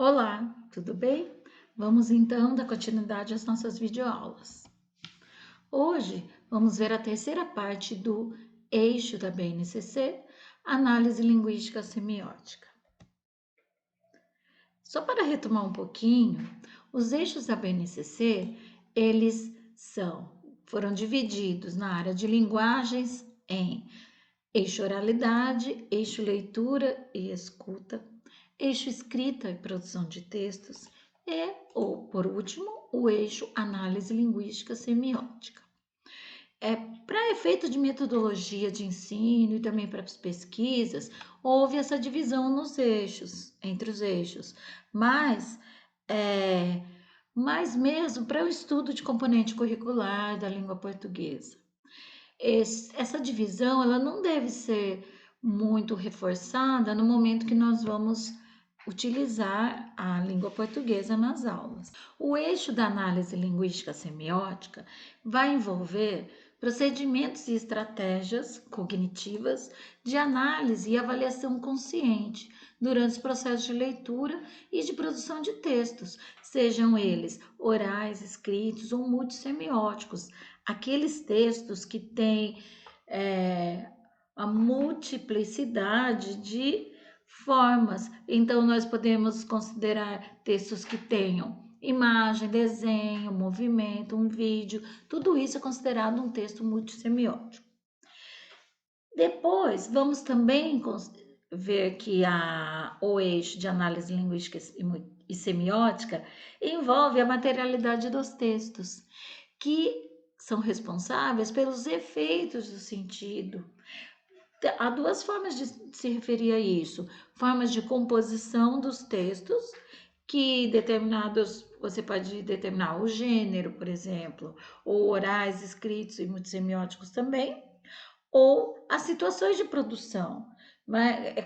Olá, tudo bem? Vamos então dar continuidade às nossas videoaulas. Hoje vamos ver a terceira parte do eixo da BNCC, Análise Linguística Semiótica. Só para retomar um pouquinho, os eixos da BNCC, eles foram divididos na área de linguagens em eixo oralidade, eixo leitura e escuta, eixo escrita e produção de textos ou por último, o eixo análise linguística semiótica. Para efeito de metodologia de ensino e também para as pesquisas, houve essa divisão nos eixos, entre os eixos, mas mesmo para o estudo de componente curricular da língua portuguesa. Essa divisão ela não deve ser muito reforçada no momento que nós vamos utilizar a língua portuguesa nas aulas. O eixo da análise linguística semiótica vai envolver procedimentos e estratégias cognitivas de análise e avaliação consciente durante os processos de leitura e de produção de textos, sejam eles orais, escritos ou multissemióticos, aqueles textos que têm a multiplicidade de formas. Então, nós podemos considerar textos que tenham imagem, desenho, movimento, um vídeo, tudo isso é considerado um texto multissemiótico. Depois, vamos também ver que o eixo de análise linguística e semiótica envolve a materialidade dos textos, que são responsáveis pelos efeitos do sentido. Há duas formas de se referir a isso: formas de composição dos textos, que você pode determinar o gênero, por exemplo, ou orais, escritos e multissemióticos também, ou as situações de produção.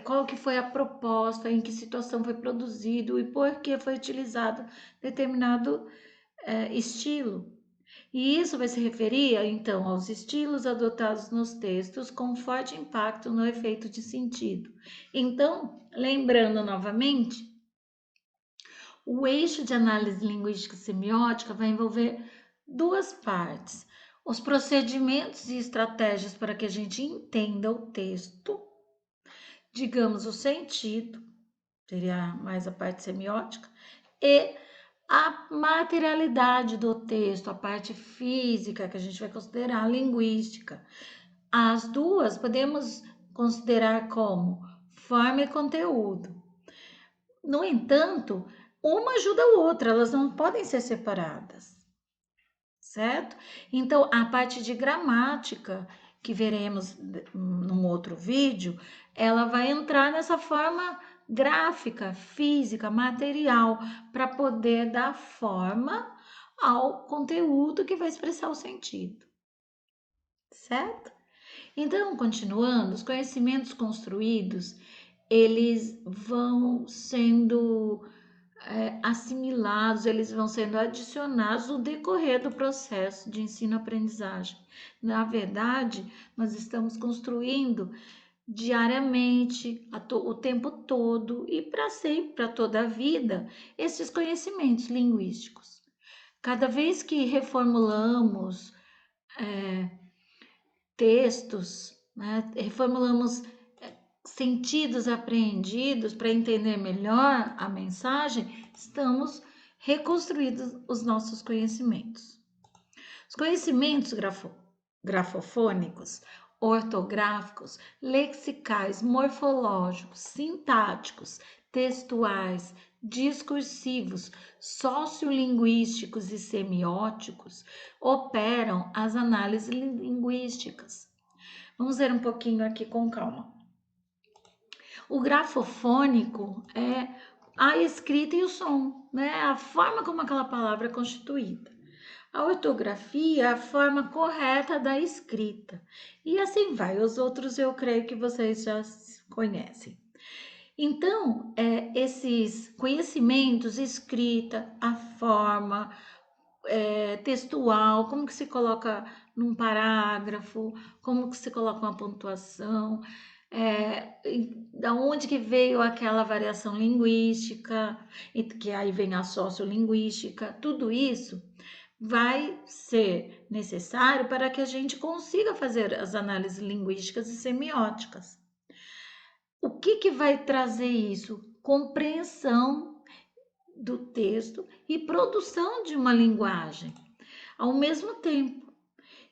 Qual que foi a proposta, em que situação foi produzido e por que foi utilizado determinado estilo. E isso vai se referir, então, aos estilos adotados nos textos com forte impacto no efeito de sentido. Então, lembrando novamente, o eixo de análise linguística e semiótica vai envolver duas partes: os procedimentos e estratégias para que a gente entenda o texto, digamos, o sentido, seria mais a parte semiótica, e a materialidade do texto, a parte física, que a gente vai considerar a linguística. As duas podemos considerar como forma e conteúdo. No entanto, uma ajuda a outra, elas não podem ser separadas, certo? Então, a parte de gramática, que veremos num outro vídeo, ela vai entrar nessa forma gráfica, física, material, para poder dar forma ao conteúdo que vai expressar o sentido, certo? Então, continuando, os conhecimentos construídos, eles vão sendo assimilados, eles vão sendo adicionados no decorrer do processo de ensino-aprendizagem. Na verdade, nós estamos construindo diariamente, o tempo todo e para sempre, para toda a vida, esses conhecimentos linguísticos. Cada vez que reformulamos textos, né, reformulamos sentidos apreendidos para entender melhor a mensagem, estamos reconstruindo os nossos conhecimentos. Os conhecimentos grafofônicos, ortográficos, lexicais, morfológicos, sintáticos, textuais, discursivos, sociolinguísticos e semióticos operam as análises linguísticas. Vamos ver um pouquinho aqui com calma. O grafofônico é a escrita e o som, né? A forma como aquela palavra é constituída. A ortografia é a forma correta da escrita. E assim vai. Os outros eu creio que vocês já conhecem. Então, esses conhecimentos, escrita, a forma textual, como que se coloca num parágrafo, como que se coloca uma pontuação, Da onde que veio aquela variação linguística, e que aí vem a sociolinguística, tudo isso vai ser necessário para que a gente consiga fazer as análises linguísticas e semióticas. O que que vai trazer isso? Compreensão do texto e produção de uma linguagem ao mesmo tempo.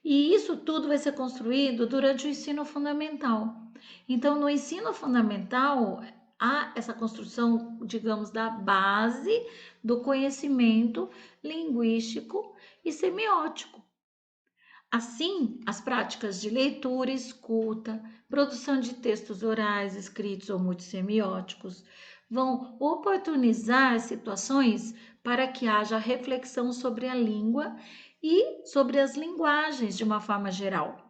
E isso tudo vai ser construído durante o ensino fundamental. Então, no ensino fundamental, há essa construção, digamos, da base do conhecimento linguístico e semiótico. Assim, as práticas de leitura, escuta, produção de textos orais, escritos ou multissemióticos vão oportunizar situações para que haja reflexão sobre a língua e sobre as linguagens de uma forma geral.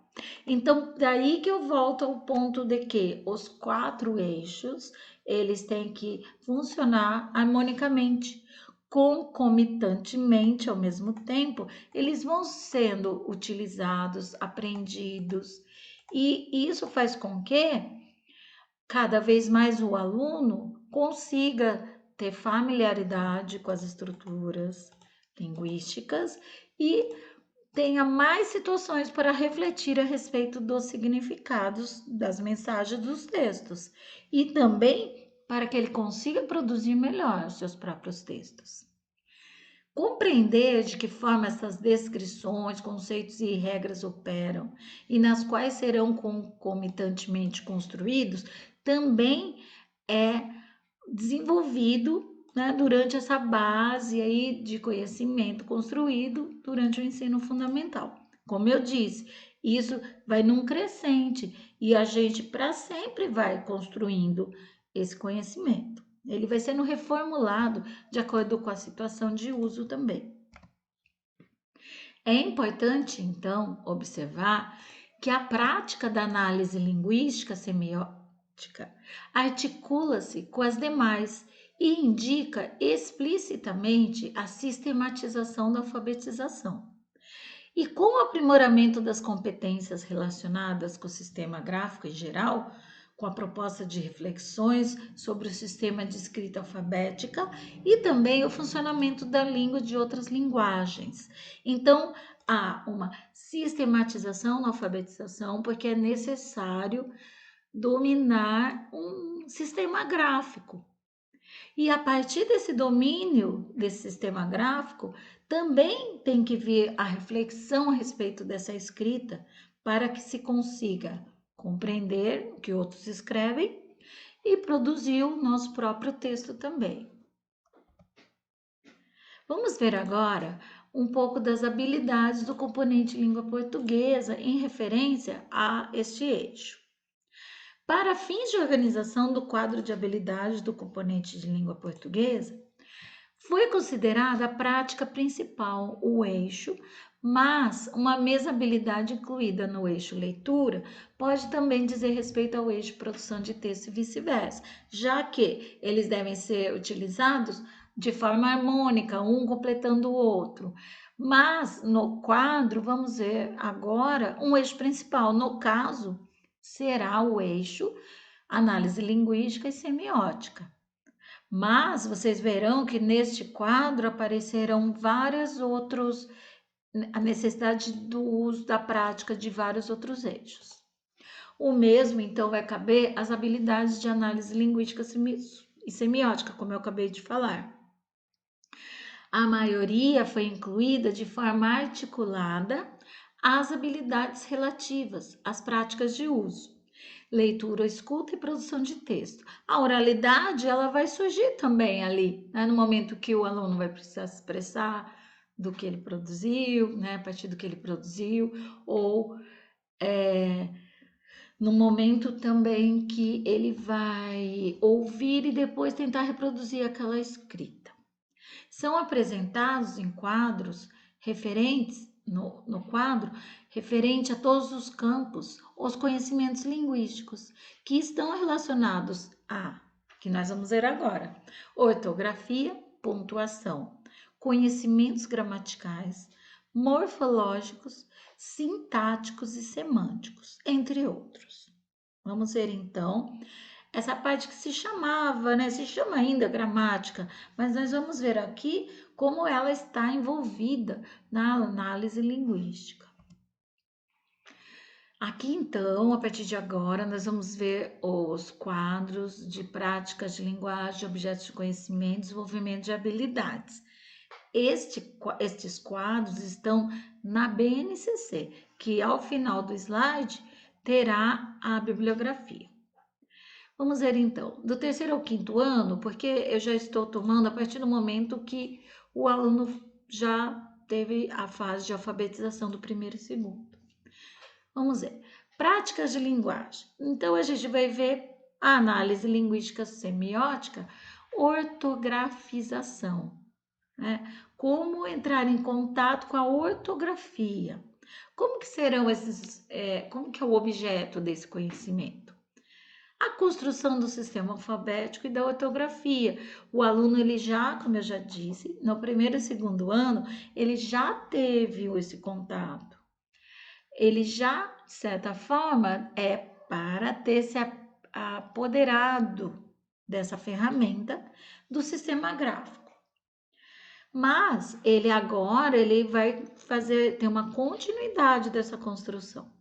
Então, daí que eu volto ao ponto de que os 4 eixos, eles têm que funcionar harmonicamente, concomitantemente, ao mesmo tempo, eles vão sendo utilizados, aprendidos, e isso faz com que cada vez mais o aluno consiga ter familiaridade com as estruturas linguísticas e tenha mais situações para refletir a respeito dos significados das mensagens dos textos e também para que ele consiga produzir melhor os seus próprios textos. Compreender de que forma essas descrições, conceitos e regras operam e nas quais serão concomitantemente construídos também é desenvolvido, né, durante essa base aí de conhecimento construído durante o ensino fundamental. Como eu disse, isso vai num crescente e a gente para sempre vai construindo esse conhecimento. Ele vai sendo reformulado de acordo com a situação de uso também. É importante, então, observar que a prática da análise linguística semiótica articula-se com as demais e indica explicitamente a sistematização da alfabetização. E com o aprimoramento das competências relacionadas com o sistema gráfico em geral, com a proposta de reflexões sobre o sistema de escrita alfabética e também o funcionamento da língua de outras linguagens. Então, há uma sistematização na alfabetização, porque é necessário dominar um sistema gráfico. E a partir desse domínio desse sistema gráfico, também tem que vir a reflexão a respeito dessa escrita para que se consiga compreender o que outros escrevem e produzir o nosso próprio texto também. Vamos ver agora um pouco das habilidades do componente língua portuguesa em referência a este eixo. Para fins de organização do quadro de habilidades do componente de língua portuguesa, foi considerada a prática principal, o eixo, mas uma mesma habilidade incluída no eixo leitura pode também dizer respeito ao eixo produção de texto e vice-versa, já que eles devem ser utilizados de forma harmônica, um completando o outro. Mas no quadro, vamos ver agora um eixo principal. No caso, será o eixo análise linguística e semiótica. Mas vocês verão que neste quadro aparecerão vários outros, a necessidade do uso da prática de vários outros eixos. O mesmo, então, vai caber às habilidades de análise linguística e semiótica, como eu acabei de falar. A maioria foi incluída de forma articulada às habilidades relativas às práticas de uso. Leitura, escuta e produção de texto. A oralidade, ela vai surgir também ali, né, no momento que o aluno vai precisar se expressar do que ele produziu, né, a partir do que ele produziu, ou no momento também que ele vai ouvir e depois tentar reproduzir aquela escrita. São apresentados em quadros referentes, no quadro, referente a todos os campos, os conhecimentos linguísticos que estão relacionados a, que nós vamos ver agora, ortografia, pontuação, conhecimentos gramaticais, morfológicos, sintáticos e semânticos, entre outros. Vamos ver então essa parte que se chamava, né? Se chama ainda gramática, mas nós vamos ver aqui como ela está envolvida na análise linguística. Aqui então, a partir de agora, nós vamos ver os quadros de práticas de linguagem, objetos de conhecimento, desenvolvimento de habilidades. Estes quadros estão na BNCC, que ao final do slide terá a bibliografia. Vamos ver então, do terceiro ao quinto ano, porque eu já estou tomando a partir do momento que o aluno já teve a fase de alfabetização do primeiro e segundo. Vamos ver. Práticas de linguagem. Então, a gente vai ver a análise linguística semiótica, ortografização, né? Como entrar em contato com a ortografia. Como que serão como que é o objeto desse conhecimento? A construção do sistema alfabético e da ortografia. O aluno, ele já, como eu já disse, no primeiro e segundo ano, ele já teve esse contato. Ele já, de certa forma, é para ter se apoderado dessa ferramenta do sistema gráfico. Mas ele agora vai ter uma continuidade dessa construção.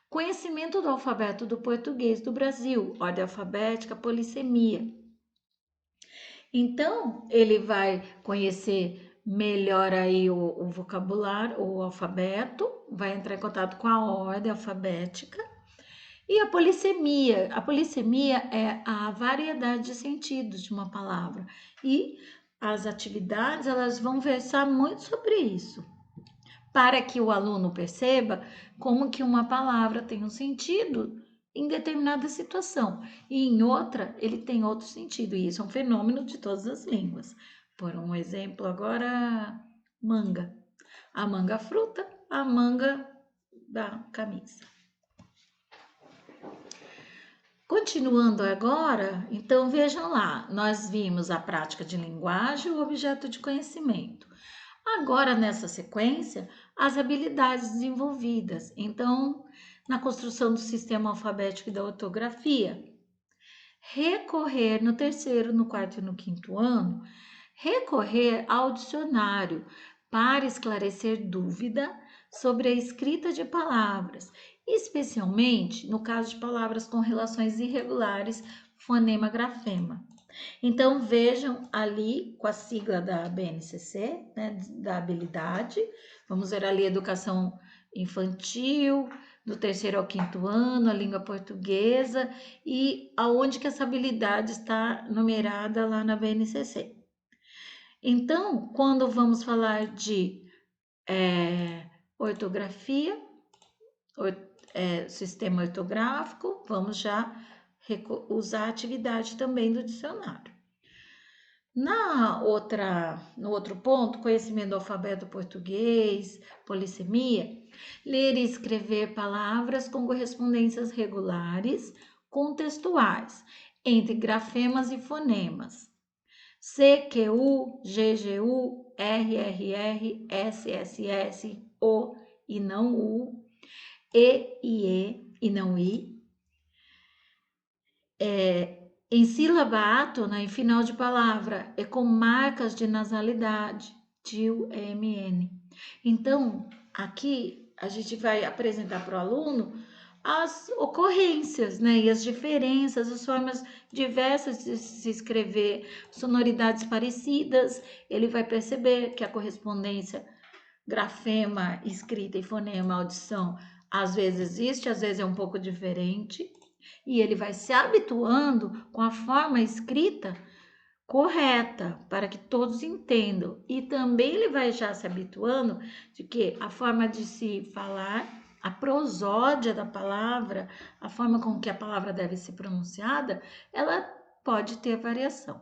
Conhecimento do alfabeto do português do Brasil, ordem alfabética, polissemia. Então, ele vai conhecer melhor aí o vocabulário, o alfabeto, vai entrar em contato com a ordem alfabética e a polissemia. A polissemia é a variedade de sentidos de uma palavra e as atividades elas vão versar muito sobre isso, para que o aluno perceba como que uma palavra tem um sentido em determinada situação e em outra ele tem outro sentido, e isso é um fenômeno de todas as línguas. Por um exemplo agora, manga. A manga fruta, a manga da camisa. Continuando agora, então vejam lá, nós vimos a prática de linguagem e o objeto de conhecimento. Agora, nessa sequência, as habilidades desenvolvidas. Então, na construção do sistema alfabético e da ortografia, recorrer no terceiro, no quarto e no quinto ano, recorrer ao dicionário para esclarecer dúvida sobre a escrita de palavras, especialmente no caso de palavras com relações irregulares, fonema-grafema. Então, vejam ali com a sigla da BNCC, né, da habilidade, vamos ver ali educação infantil, do terceiro ao quinto ano, a língua portuguesa e aonde que essa habilidade está numerada lá na BNCC. Então, quando vamos falar de ortografia, sistema ortográfico, vamos já usar a atividade também do dicionário. No outro ponto, conhecimento do alfabeto português, polissemia, ler e escrever palavras com correspondências regulares, contextuais, entre grafemas e fonemas. C, Q, U, G, G, U, R, R, R, S, S, S, O e não U, E e não I. Em sílaba átona, em final de palavra, é com marcas de nasalidade, TIL, EMN. Então, aqui a gente vai apresentar para o aluno as ocorrências, né, e as diferenças, as formas diversas de se escrever, sonoridades parecidas. Ele vai perceber que a correspondência grafema, escrita e fonema, audição, às vezes existe, às vezes é um pouco diferente. E ele vai se habituando com a forma escrita correta, para que todos entendam. E também ele vai já se habituando de que a forma de se falar, a prosódia da palavra, a forma com que a palavra deve ser pronunciada, ela pode ter variação.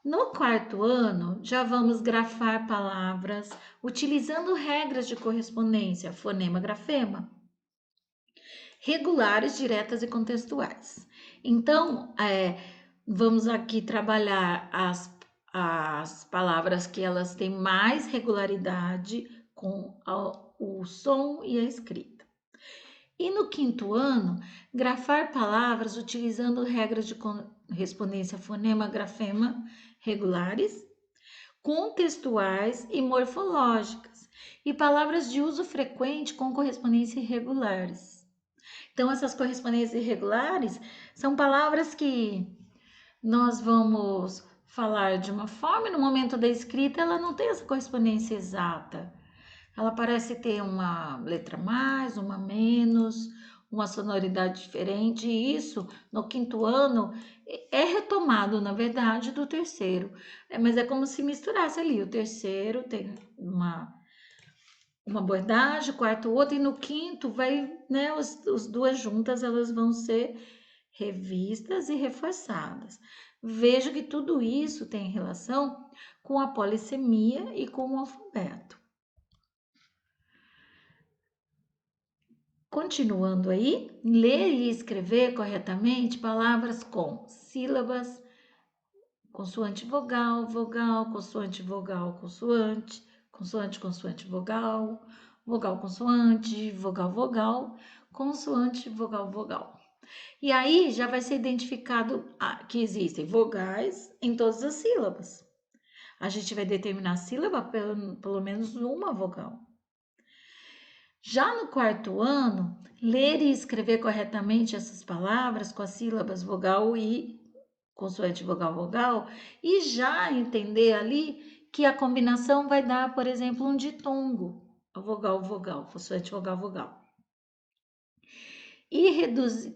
No quarto ano, já vamos grafar palavras utilizando regras de correspondência, fonema-grafema, regulares, diretas e contextuais. Então, vamos aqui trabalhar as palavras que elas têm mais regularidade com o som e a escrita. E no quinto ano, grafar palavras utilizando regras de correspondência fonema-grafema regulares, contextuais e morfológicas, e palavras de uso frequente com correspondência irregulares. Então, essas correspondências irregulares são palavras que nós vamos falar de uma forma e no momento da escrita ela não tem essa correspondência exata. Ela parece ter uma letra mais, uma menos, uma sonoridade diferente, e isso no quinto ano é retomado, na verdade, do terceiro. Mas é como se misturasse ali. O terceiro tem uma abordagem, o quarto outra, e no quinto vai, né, os duas juntas elas vão ser revistas e reforçadas. Veja que tudo isso tem relação com a polissemia e com o alfabeto. Continuando aí, ler e escrever corretamente palavras com sílabas, consoante vogal, vogal, consoante vogal, consoante, consoante, consoante, vogal, vogal, consoante, vogal, vogal, consoante, vogal, vogal. E aí já vai ser identificado que existem vogais em todas as sílabas. A gente vai determinar a sílaba pelo menos uma vogal. Já no quarto ano, ler e escrever corretamente essas palavras com as sílabas vogal e consoante vogal vogal e já entender ali que a combinação vai dar, por exemplo, um ditongo, vogal vogal, consoante vogal vogal. E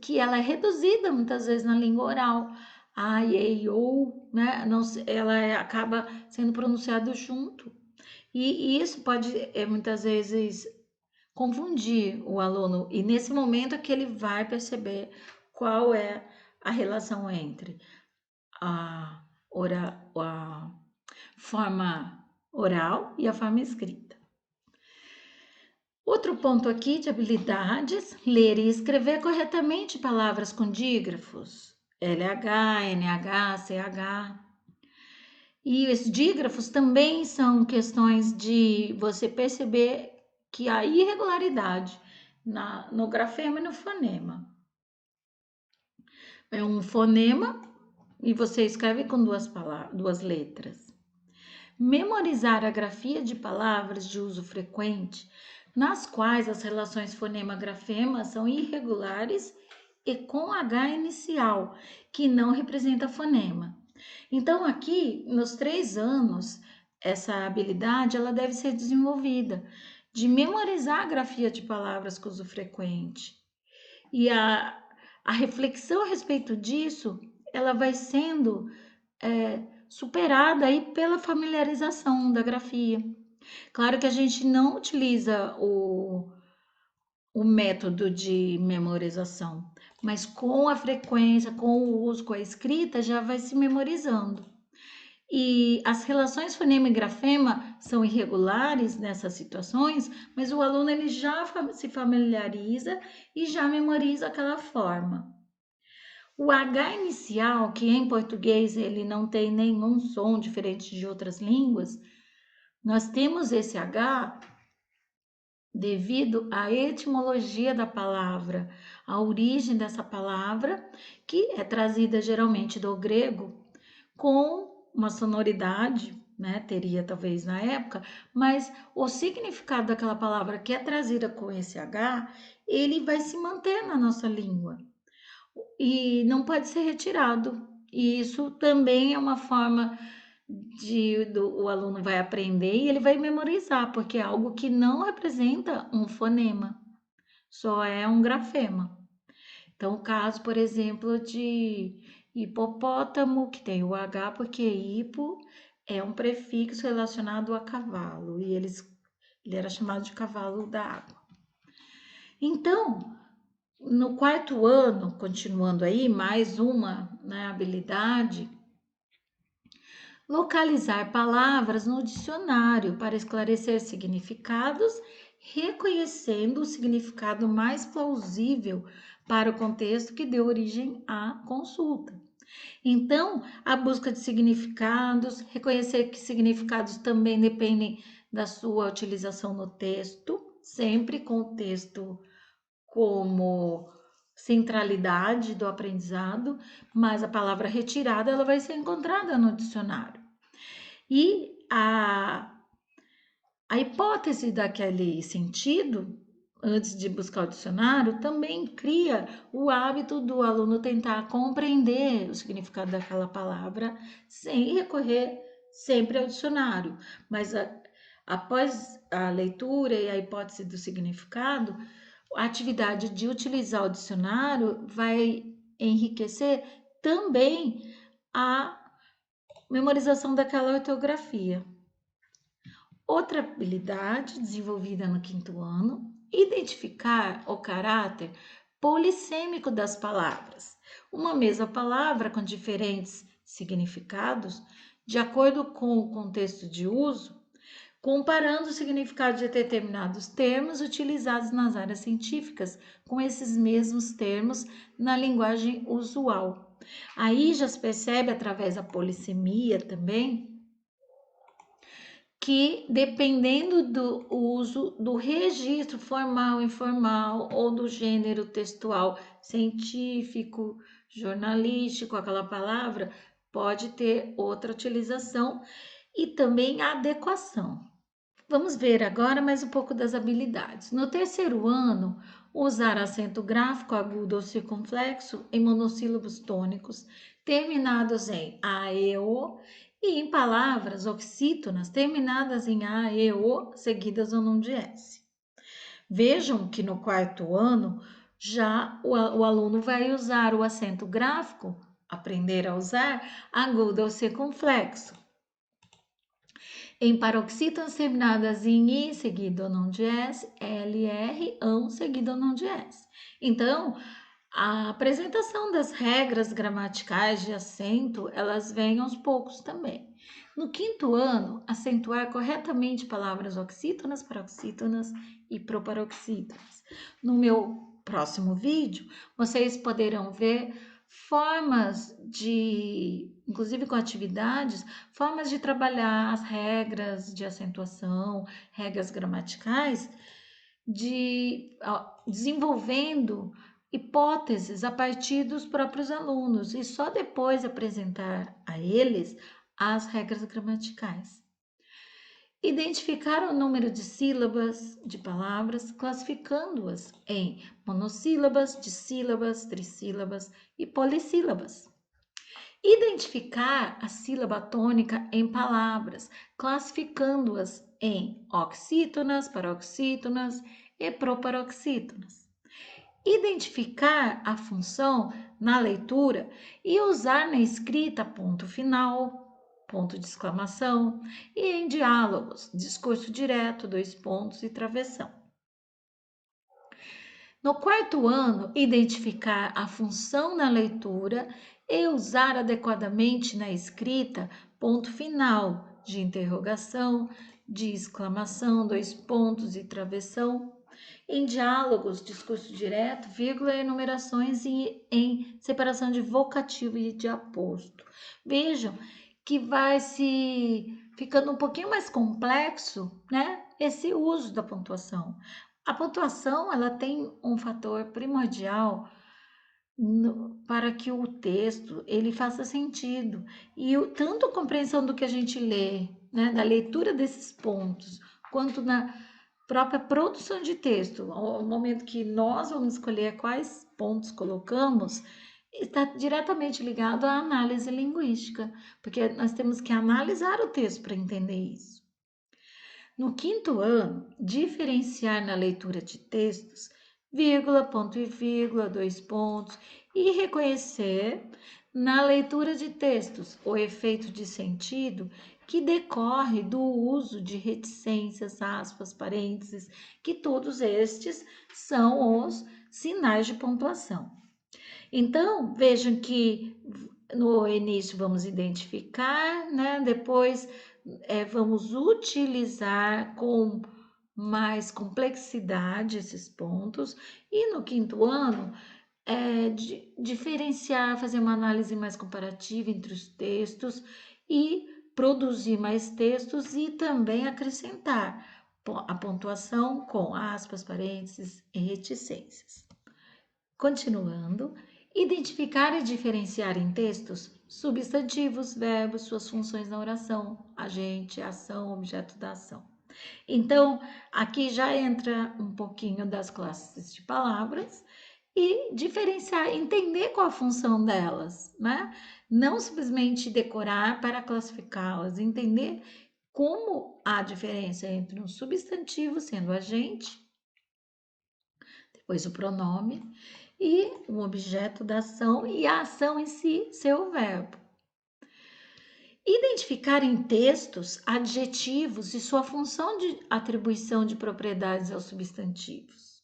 que ela é reduzida muitas vezes na língua oral. A, e, ou, né? Não, ela acaba sendo pronunciada junto. E isso pode muitas vezes confundir o aluno, e nesse momento é que ele vai perceber qual é a relação entre a forma oral e a forma escrita. Outro ponto aqui de habilidades: ler e escrever corretamente palavras com dígrafos, LH, NH, CH. E os dígrafos também são questões de você perceber que há irregularidade no grafema e no fonema. É um fonema e você escreve com duas letras. Memorizar a grafia de palavras de uso frequente, nas quais as relações fonema-grafema são irregulares e com H inicial, que não representa fonema. Então, aqui, nos 3 anos, essa habilidade ela deve ser desenvolvida, de memorizar a grafia de palavras com uso frequente. E a reflexão a respeito disso, ela vai sendo superada aí pela familiarização da grafia. Claro que a gente não utiliza o método de memorização, mas com a frequência, com o uso, com a escrita, já vai se memorizando. E as relações fonema e grafema são irregulares nessas situações, mas o aluno ele já se familiariza e já memoriza aquela forma. O H inicial, que em português ele não tem nenhum som diferente de outras línguas, nós temos esse H devido à etimologia da palavra, a origem dessa palavra, que é trazida geralmente do grego, com uma sonoridade, né? Teria talvez na época, mas o significado daquela palavra que é trazida com esse H, ele vai se manter na nossa língua e não pode ser retirado. E isso também é uma forma o aluno vai aprender e ele vai memorizar, porque é algo que não representa um fonema, só é um grafema. Então, o caso, por exemplo, de hipopótamo, que tem o H, porque hipo é um prefixo relacionado a cavalo, e ele era chamado de cavalo da água. Então, no quarto ano, continuando aí, mais uma, né, habilidade: localizar palavras no dicionário para esclarecer significados, reconhecendo o significado mais plausível para o contexto que deu origem à consulta. Então, a busca de significados, reconhecer que significados também dependem da sua utilização no texto, sempre com o texto como centralidade do aprendizado, mas a palavra retirada ela vai ser encontrada no dicionário. E a hipótese daquele sentido, antes de buscar o dicionário, também cria o hábito do aluno tentar compreender o significado daquela palavra sem recorrer sempre ao dicionário. Mas após a leitura e a hipótese do significado, a atividade de utilizar o dicionário vai enriquecer também a memorização daquela ortografia. Outra habilidade desenvolvida no 5º ano, identificar o caráter polissêmico das palavras. Uma mesma palavra com diferentes significados, de acordo com o contexto de uso, comparando o significado de determinados termos utilizados nas áreas científicas com esses mesmos termos na linguagem usual. Aí já se percebe, através da polissemia também, que dependendo do uso do registro formal, informal ou do gênero textual científico, jornalístico, aquela palavra pode ter outra utilização e também adequação. Vamos ver agora mais um pouco das habilidades. No 3º ano, usar acento gráfico agudo ou circunflexo em monossílabos tônicos terminados em a, e, o e em palavras oxítonas terminadas em a, e, o seguidas ou não de s. Vejam que no 4º ano já o aluno vai usar o acento gráfico, aprender a usar agudo ou circunflexo em paroxítonas terminadas em I, seguido ou não de S, LR, ão, seguido ou não de S. Então, a apresentação das regras gramaticais de acento, elas vêm aos poucos também. No 5º ano, acentuar corretamente palavras oxítonas, paroxítonas e proparoxítonas. No meu próximo vídeo, vocês poderão ver formas de, inclusive com atividades, formas de trabalhar as regras de acentuação, regras gramaticais, desenvolvendo hipóteses a partir dos próprios alunos e só depois apresentar a eles as regras gramaticais. Identificar o número de sílabas de palavras, classificando-as em monossílabas, dissílabas, trissílabas e polissílabas. Identificar a sílaba tônica em palavras, classificando-as em oxítonas, paroxítonas e proparoxítonas. Identificar a função na leitura e usar na escrita ponto final, ponto de exclamação, e em diálogos, discurso direto, 2 pontos e travessão. No 4º ano, identificar a função na leitura e usar adequadamente na escrita ponto final de interrogação, de exclamação, 2 pontos e travessão. Em diálogos, discurso direto, vírgula e enumerações e em separação de vocativo e de aposto. Vejam que vai se ficando um pouquinho mais complexo, né? Esse uso da pontuação. A pontuação, ela tem um fator primordial para que o texto ele faça sentido e tanto a compreensão do que a gente lê, né, da leitura desses pontos, quanto na própria produção de texto, ao momento que nós vamos escolher quais pontos colocamos, está diretamente ligado à análise linguística, porque nós temos que analisar o texto para entender isso. No 5º ano, diferenciar na leitura de textos, vírgula, ponto e vírgula, 2 pontos, e reconhecer na leitura de textos o efeito de sentido que decorre do uso de reticências, aspas, parênteses, que todos estes são os sinais de pontuação. Então, vejam que no início vamos identificar, né? Depois vamos utilizar com mais complexidade esses pontos e no 5º ano diferenciar, fazer uma análise mais comparativa entre os textos e produzir mais textos e também acrescentar a pontuação com aspas, parênteses e reticências. Continuando, identificar e diferenciar em textos substantivos, verbos, suas funções na oração, agente, ação, objeto da ação. Então, aqui já entra um pouquinho das classes de palavras e diferenciar, entender qual a função delas, né? Não simplesmente decorar para classificá-las, entender como há diferença entre um substantivo, sendo agente, depois o pronome, e o objeto da ação e a ação em si, seu verbo. Identificar em textos adjetivos e sua função de atribuição de propriedades aos substantivos.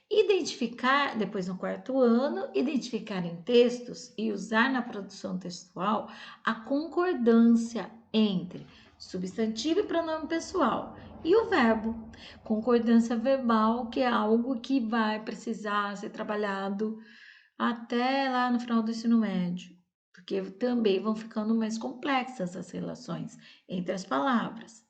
Identificar, depois no quarto ano, identificar em textos e usar na produção textual a concordância entre substantivo e pronome pessoal e o verbo. Concordância verbal, que é algo que vai precisar ser trabalhado até lá no final do ensino médio, porque também vão ficando mais complexas as relações entre as palavras.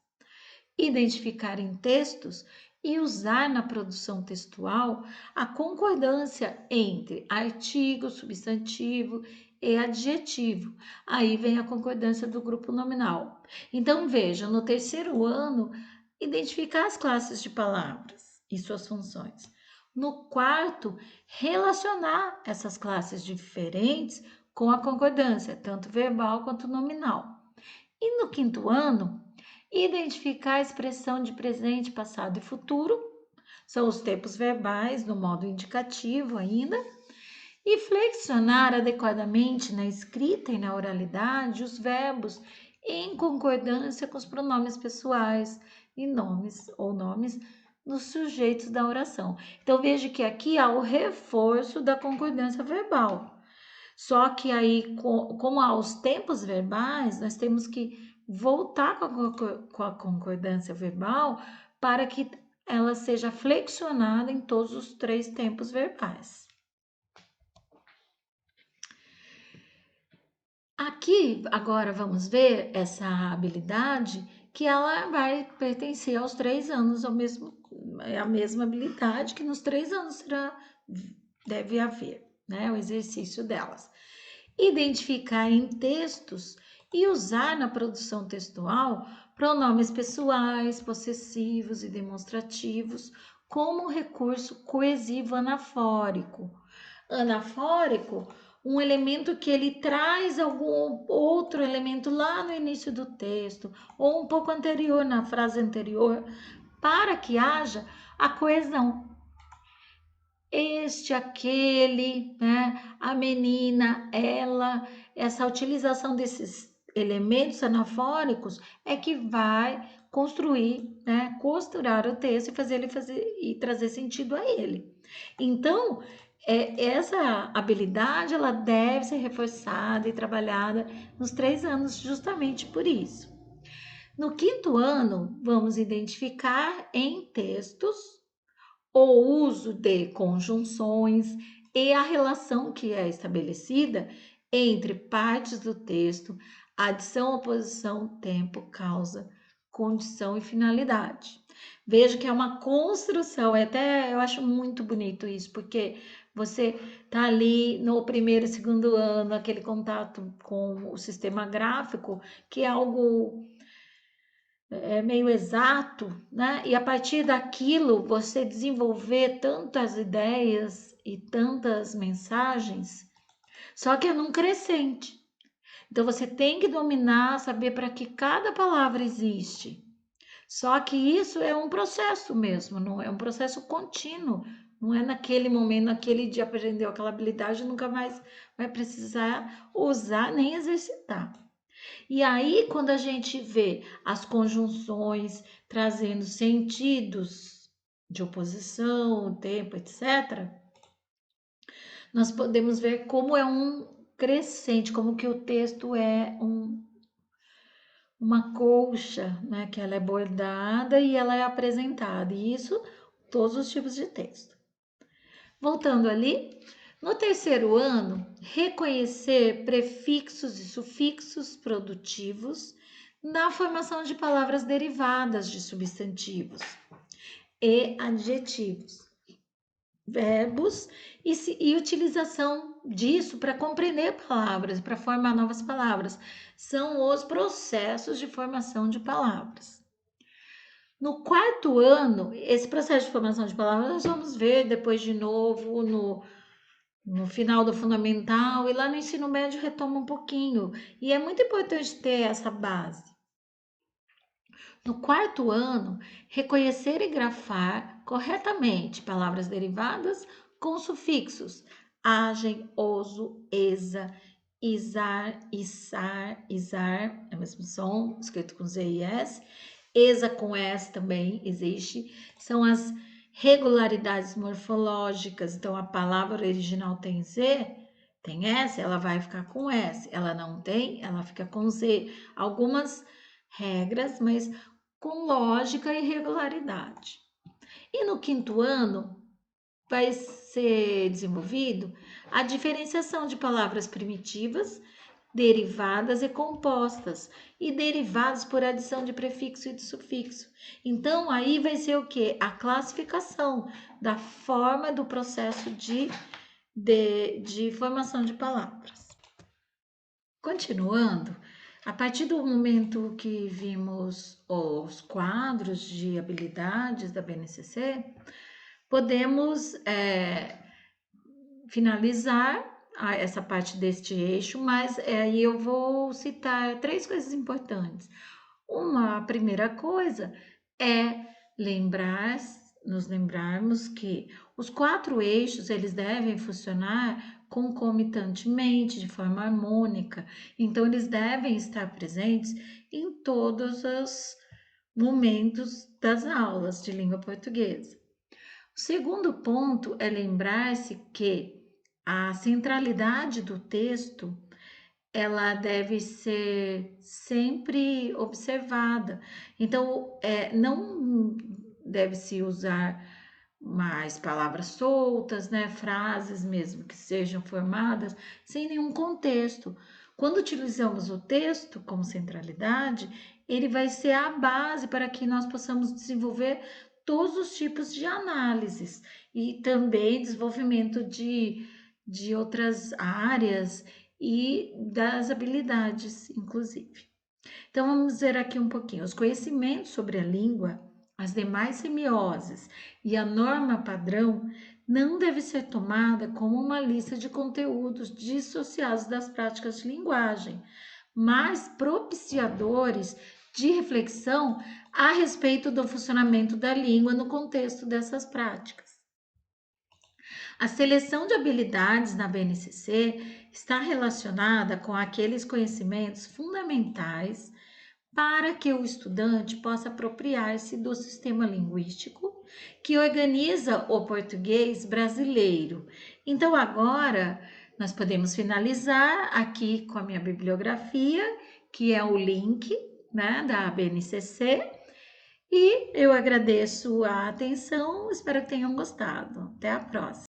Identificar em textos e usar na produção textual a concordância entre artigo, substantivo e adjetivo. Aí vem a concordância do grupo nominal. Então, veja, no terceiro ano, identificar as classes de palavras e suas funções. No quarto, relacionar essas classes diferentes com a concordância, tanto verbal quanto nominal. E no quinto ano, identificar a expressão de presente, passado e futuro, são os tempos verbais no modo indicativo ainda, e flexionar adequadamente na escrita e na oralidade os verbos em concordância com os pronomes pessoais e nomes ou nomes nos sujeitos da oração. Então veja que aqui há o reforço da concordância verbal. Só que aí, como há os tempos verbais, nós temos que voltar com a concordância verbal para que ela seja flexionada em todos os três tempos verbais. Aqui, agora vamos ver essa habilidade que ela vai pertencer aos 3 anos, é a mesma habilidade que nos 3 anos deve haver, né? O exercício delas. Identificar em textos e usar na produção textual pronomes pessoais, possessivos e demonstrativos como recurso coesivo anafórico. Anafórico, um elemento que ele traz algum outro elemento lá no início do texto ou um pouco anterior, na frase anterior, para que haja a coesão. Este, aquele, né? A menina, ela, essa utilização desses elementos anafóricos é que vai construir, né? Costurar o texto e fazer ele e trazer sentido a ele. Então, essa habilidade ela deve ser reforçada e trabalhada nos 3 anos, justamente por isso. No quinto ano, vamos identificar em textos o uso de conjunções e a relação que é estabelecida entre partes do texto, adição, oposição, tempo, causa, condição e finalidade. Veja que é uma construção, eu acho muito bonito isso, porque você tá ali no primeiro e segundo ano, aquele contato com o sistema gráfico, que é algo meio exato, né? E a partir daquilo você desenvolver tantas ideias e tantas mensagens, só que é num crescente. Então você tem que dominar, saber para que cada palavra existe. Só que isso é um processo mesmo, não é um processo contínuo. Não é naquele momento, naquele dia aprendeu aquela habilidade, nunca mais vai precisar usar nem exercitar. E aí, quando a gente vê as conjunções trazendo sentidos de oposição, tempo, etc., nós podemos ver como é um crescente, como que o texto é uma colcha, né? Que ela é bordada e ela é apresentada. E isso, todos os tipos de texto. Voltando ali, no terceiro ano, reconhecer prefixos e sufixos produtivos na formação de palavras derivadas de substantivos e adjetivos, verbos e utilização disso para compreender palavras, para formar novas palavras. São os processos de formação de palavras. No quarto ano, esse processo de formação de palavras nós vamos ver depois de novo no final do fundamental, e lá no ensino médio retoma um pouquinho. E é muito importante ter essa base. No quarto ano, reconhecer e grafar corretamente palavras derivadas com sufixos agem, oso, exa, isar, isar, isar, é o mesmo som, escrito com Z e S. Exa com S também existe. São as regularidades morfológicas. Então, a palavra original tem Z, tem S, ela vai ficar com S. Ela não tem, ela fica com Z. Algumas regras, mas com lógica e regularidade. E no quinto ano, vai ser desenvolvido a diferenciação de palavras primitivas, derivadas e compostas, e derivados por adição de prefixo e de sufixo. Então, aí vai ser o que? A classificação da forma do processo de formação de palavras. Continuando, a partir do momento que vimos os quadros de habilidades da BNCC, podemos finalizar essa parte deste eixo, mas aí eu vou citar 3 coisas importantes. A primeira coisa é nos lembrarmos que os 4 eixos eles devem funcionar concomitantemente, de forma harmônica. Então, eles devem estar presentes em todos os momentos das aulas de língua portuguesa. O segundo ponto é lembrar-se que a centralidade do texto ela deve ser sempre observada. Então, não deve-se usar mais palavras soltas, né? Frases mesmo que sejam formadas sem nenhum contexto. Quando utilizamos o texto como centralidade, ele vai ser a base para que nós possamos desenvolver todos os tipos de análises e também desenvolvimento de outras áreas e das habilidades, inclusive. Então, vamos ver aqui um pouquinho. Os conhecimentos sobre a língua, as demais semioses e a norma padrão não deve ser tomada como uma lista de conteúdos dissociados das práticas de linguagem, mas propiciadores de reflexão a respeito do funcionamento da língua no contexto dessas práticas. A seleção de habilidades na BNCC está relacionada com aqueles conhecimentos fundamentais para que o estudante possa apropriar-se do sistema linguístico que organiza o português brasileiro. Então, agora nós podemos finalizar aqui com a minha bibliografia, que é o link, né, da BNCC. E eu agradeço a atenção, espero que tenham gostado. Até a próxima!